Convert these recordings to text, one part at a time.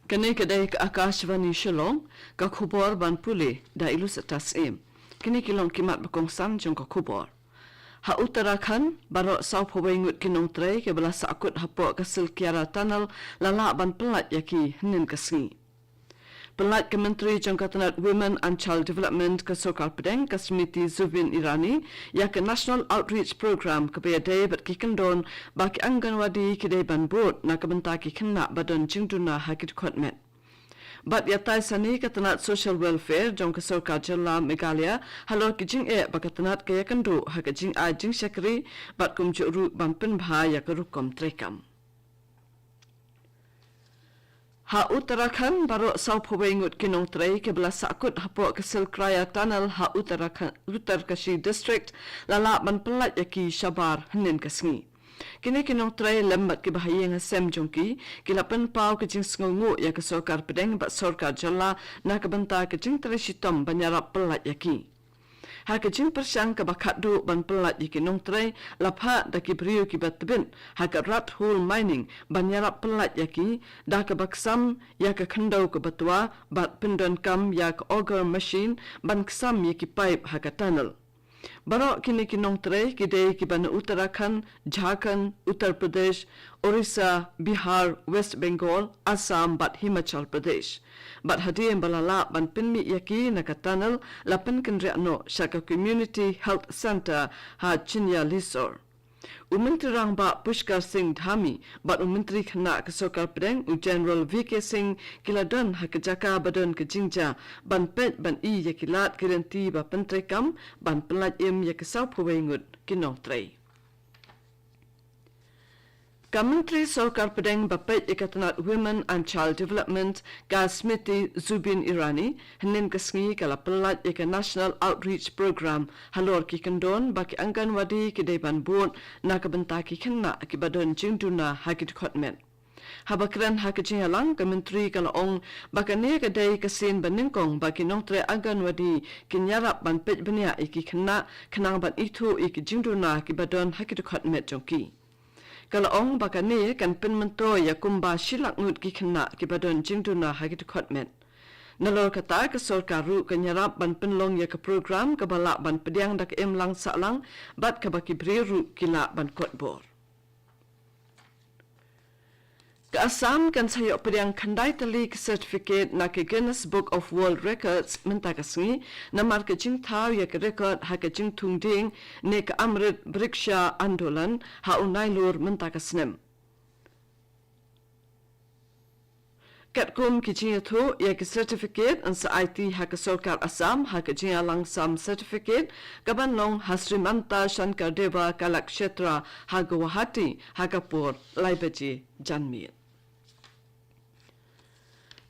Kini kedai ke Akashvani Shillong, ka khubor ban puli da ilus atas Kini kilong kimat bakongsan jong ka khubor. Ha Uttarakhand barok sau phawengut kinong trei ke bela sakut hapo kasil kiara tunnel lala ban pelat yaki hnin kasngi. Pelat Kementeri Jangkatanat Women and Child Development ke Sokal Pedeng ke Smiti Zubin Irani ya ke National Outreach Program ke Bayadei bat kikendon baki Anganwadi kedai ban bot na kebentaki kena badan jingduna hakit khotmet. Bat yatai sani katanat social welfare jong ke Sokal Jalla Meghalaya halor kijing bakatanat kaya kendu hakajing ajing syakri bat kumjuru bampin bha ya ke rukom trekam. Ha Uttarakhand barok sau phawengut kinong trei ke bela sakut hapo kesel kraya tunnel ha Uttarakhand Uttarkashi district lala ban pelat yaki Shabar hnin kasngi. Kini kinong trei lembat ke bahaya ngasem jongki kilapan pau kejing sengungu ya ke Sokar Pedeng bat Sorkar Jalla na kebenta kejing terisitom banyarap pelat yaki. Ha kejing persyang ke bakat du ban pelat yaki nong trei lapha daki beriu ki batbin ha ke rat hole mining banyarap pelat yaki dah ke baksam ya ke kendau ke batua bat pendon kam ya ke auger machine ban ksam yaki pipe ha ke tunnel. Barok kini kinong trei kidei ki ban Uttarakhand, Jharkhand, Uttar Pradesh, Orissa, Bihar, West Bengal, Assam bat Himachal Pradesh. Bat hadim balala ban pinmi yaki na ka tunnel lapan kendriano syaka Community Health Center ha Chinya Lisor. Menteri Rangba Pushkar Singh Dhami bat Menteri Khana ke Sokal Pedeng General VK Singh kiladon ha ke jaka badan ke jingja ban pet ban i ya kilat garanti ba pentrekam ban pelat im ya ke sau phawengut kinong trei. Kementeri Sokal Pedeng Bapet Ikatanat Women and Child Development ka Smiti Zubin Irani hnin kasngi kala pelat ika National Outreach Program halor ki kendon baki Anganwadi ki deban bon na kabentaki kena ki badon jingduna hakit khotmet. Habakran hakijing alang Kementeri kala ong bakane kadai kasin baningkong baki nongtre Anganwadi kinyarap ban pet benia iki kena kenang ban itu iki jingduna ki badon hakit khotmet jongki. Kalau ong bakane kan penmento ya kumba silak ngut ki kena ki badon jingduna hagit khotmet. Nalor kata ke sorkaru kenyarap ban penlong ya ke program ke balak ban pediang dak em lang saklang bat ke baki briru kila ban kotbor. Ke Assam kan sayok pediang kandai tali ke sertifikat na ke Guinness Book of World Records minta kasngi namar ke jing tau ya ke rekod ha ke jing tungding ne ke Amrit Briksha Andolan ha unailur minta kasnem. Katkum ki jing tu ya ke sertifikat an sa IT ha ke Sorkar Assam ha ke jing alang sam sertifikat kaban long Hasrimanta Shankar Deva Kalakshetra ha Guwahati ha Kapur Laibaji Janmir.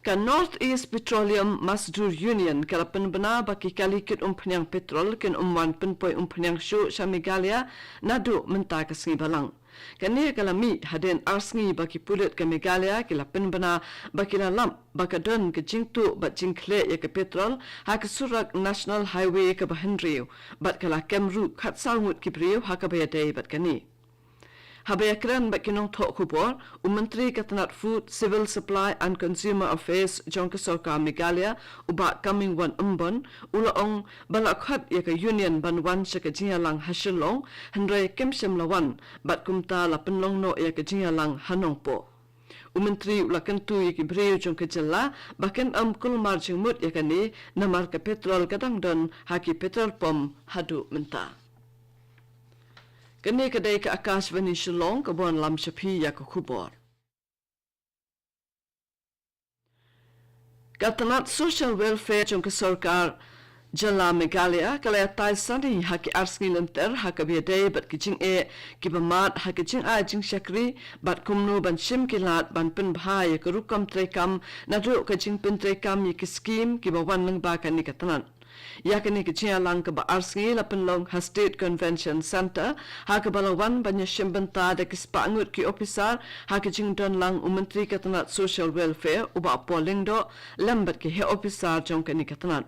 Ka North East Petroleum Masdur Union kalapan bena baki kalikit penyang petrol ken umwan penpoi penyang syu Meghalaya nadu menta kasngi balang. Kani kalami haden arsngi baki pulut ke Meghalaya kalapan bena baki lalam bakadon ke jingtu bat jingkle ya ke petrol ha ke surak National Highway ke Bahendriu bat kala kemru khat salngut ki briu ha ke bayadai bat kani. Habayakran bakinong tok kubor, Menteri Katanat Food, Civil Supply and Consumer Affairs Jong Kesoka Meghalaya ubak coming one umbon, ulaong balakhat ya ke Union banwan sa ke Jingalang Shillong, hendrai kemsem lawan, bat kumta la penlong no ya ke Jingalang Hanongpo. Menteri ulakentu ya ke Breu Jong Kejala, bakin kulmar jingmut ya ke ni, namar ke petrol kadangdon, haki petrol pom hadu menta. Kini kedai ke Akashvani Shillong ke buan lam syapi ya ke kubor. Katanat social welfare jong ke Sorkar Jalla Meghalaya kalaya tai sani haki arsngi lenter haka biadai bat kijing ki bamat haki jing jing syakri bat kumnu ban shim kilat ban pen bhai ke rukam trekam nadu ke jing pen trekam ki skim ki bawan leng ba kan ni katanat. Yakini ke Jialang ke Baarsngi la penlong ha State Convention Center ha ke balawan banya shimbenta de kispangut ki officer ha ke jingdon lang Menteri Katanat Social Welfare uba polling do lambat ke he officer jong ke ni katanat.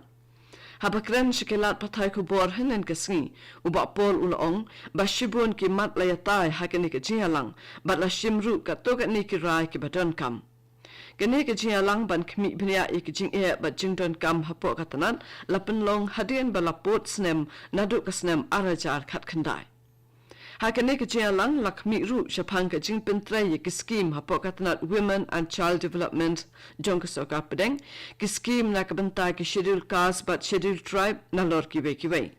Habakren shikilat patai kubor hinen kesngi uba pol ulong bashibun ki mat layatai ha ke ni ke Jialang bat la shimru ka to ke ni ki rai ki badon kam. Kini kejing alang ban kemi bnia ikejing bat jing don kam hapok katanan lapen long hadian balapot snem naduk kesnem arajar kat kendai. Hakane kejing alang lakmi ru syapang kejing pentrai ke skim hapok katanat Women and Child Development jong kesoka pedeng ke skim na kebentai ke schedule caste but schedule tribe nalor kiwe.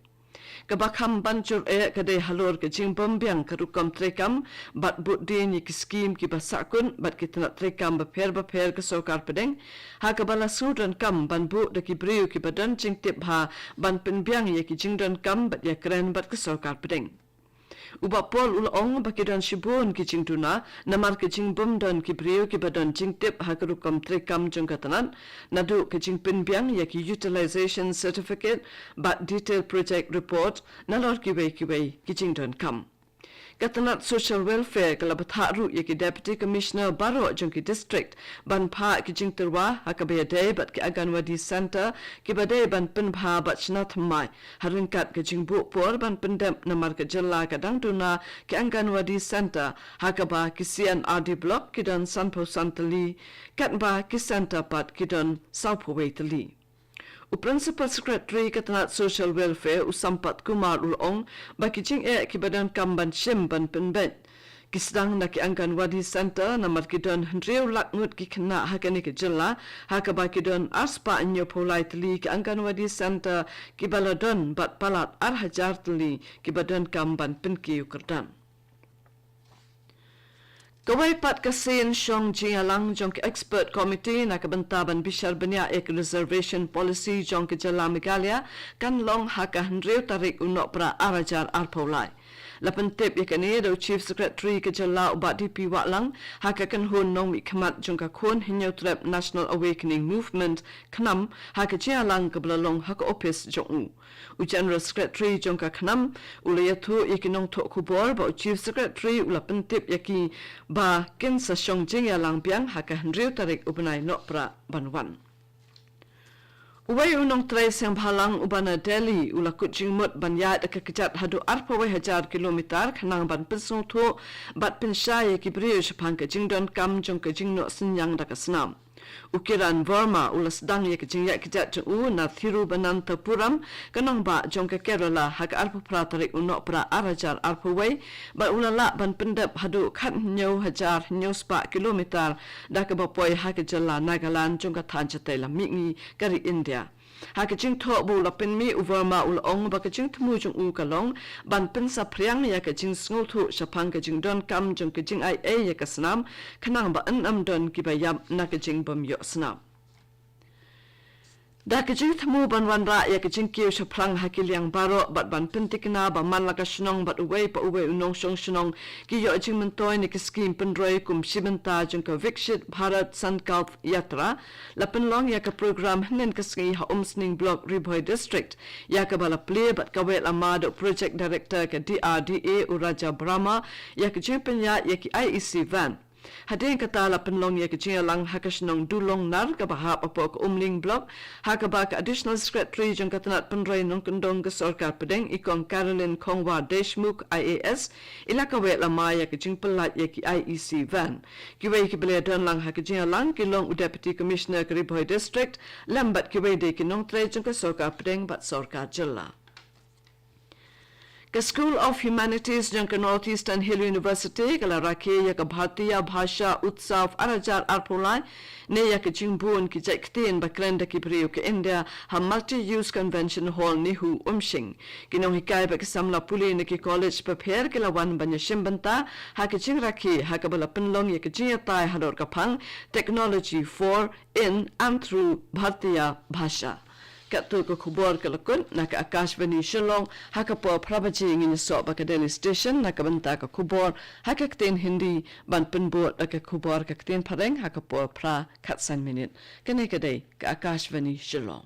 Kabakam bancur kadai halor kejing bombiang kerukam trekam bat budin ke skim ki basakun bat kitanat trekam baper kesokar pedeng ha kabala sudan kam ban bu de ki briu ki badan jing tip ha ban penbiang ye ki jing don kam bat ya keren bat kesokar pedeng. Uba pol ulong bakidan shibun ki jing tuna namar ki jing bomdon ki briu ki badan jing tip ha kerukam trekam jong katanan nadu ki jing penbiang ye ki utilization certificate bat detailed project report nalor kiwe ki jing don kam. Katanat social welfare kalabat ru ye ki deputy commissioner baro jong ki district ban pha ki jing terwa hakabaya day bat ki aganwadi center ki badai ban pen pha bat chnat mai harinkat ki jing bu por ban pendem namar ka jalla kadang tuna ki aganwadi center hakaba ki CNRD block ki dan sanpo santali katba ki center pat ki dan saupo waitali. Principal Secretary Katanat Social Welfare Usampat Kumar Ulong bakijing ki badan kamban shim ban penbet kisdang na ki angkan wadi center namar kidon hendriu lakngut ki kena hakani ki jella hakaba kidon aspa anyo polai tli ki angkan wadi center ki baladon bat palat hajar tli ki badan kamban penki ukerdan. Kawai pat kasin Shong Jialang jong expert committee na kabentaban bishar benya ek reservation policy jong ke jala Meghalaya kan long haka hendriu tarik unok pra arajar arpolai. Lapan tip yakani do chief secretary ke jala ubat DP Watlang haka kan hun nong mi khamat jong ka khon hinyo trap National Awakening Movement khnam haka Jialang ke belalong haka office jong u general secretary jong ka khnam ulayatu ikinong thok khubor ba chief secretary ulapan tip yaki ba ken sa Shong Jialang piang haka hendriu tarik ubanai nokpra banwan. Uway unong tray sang bhalang ubana Delhi ulakut jingmut banyat akakijat hadu arpaway hajar kilometer kanang ban pensung tho bat penshay kibriyo shapang ka jingdon kam jong ka jingno sinyang dakasnam. Ukiran Verma ulas dang ye kejing yak kijat u na Thiruvananthapuram kanang ba jong ka Kerala hak arpu pratarik unok pra arajar arpuway ba ulala ban pendap hadu khat nyo hajar nyo spa kilometer dak bapoy hak jalla Nagaland jong ka thanjate la mingi kari India. Hak jing tho bu la pen mi uverma ul ong ba ka jing thmu jong u kalong ban pen sa priang ya ka jing sngo thu shapang ka jing don kam jong ka jing ai ya ka snam khanang ba an am don ki ba yam na ka jing bam yo snam. Da kejing temu ban wan ra ya kejing kiu shaplang hakiliang baro bat ban pentikna ba man laka shnong bat uwei pa uwei unong shong shnong ki yo jing mentoy ni skim pendroi kum shibenta jong ka Vikshit Bharat Sankalp Yatra lapen long ya ka program hnen ka ski ha umsning block Ribhoi district ya ka bala play bat ka wel amado project director ka DRDA Uraja Brahma ya kejing penya ya ki IEC van. Hadeng kata la penlong ya kecil lang hakasnong dulong nar ka bahap apok umling blok hakaba ka additional secretary jong katanat penroi nong kendong ke sarkar pedeng ikong Caroline Kongwa Deshmukh IAS ilaka wet lama ya kecing pelat ya ki IEC van kiwei ki bele don lang hakajing lang kilong deputy commissioner ke Ribhoi district lambat kiwei de kinong tre jong ke sarkar pedeng bat sarkar jilla. The School of Humanities jang ke Northeastern Hill University kala rakhe ya ka Bhartiya Bhasha Utsav arajar arpolai ne ya ke jingbun ki jakten bakrenda ki priyo ke India ha multi-use convention hall nihu umshing kinong hikai ba samla puli ne ki college prepare kala wan banya shimbanta ha ke jing rakhe ha ka bala penlong ya ke jiatai hador ka phang technology for in and through Bhartiya Bhasha. Katu ko khubor kalakun na ka Akashvani Shillong haka po prabaji ngin so ba ka Daily Station na ka banta ka khubor haka kten Hindi ban penbot ka khubor ka kten pareng haka po pra khatsan minute kane ka dei ka Akashvani Shillong.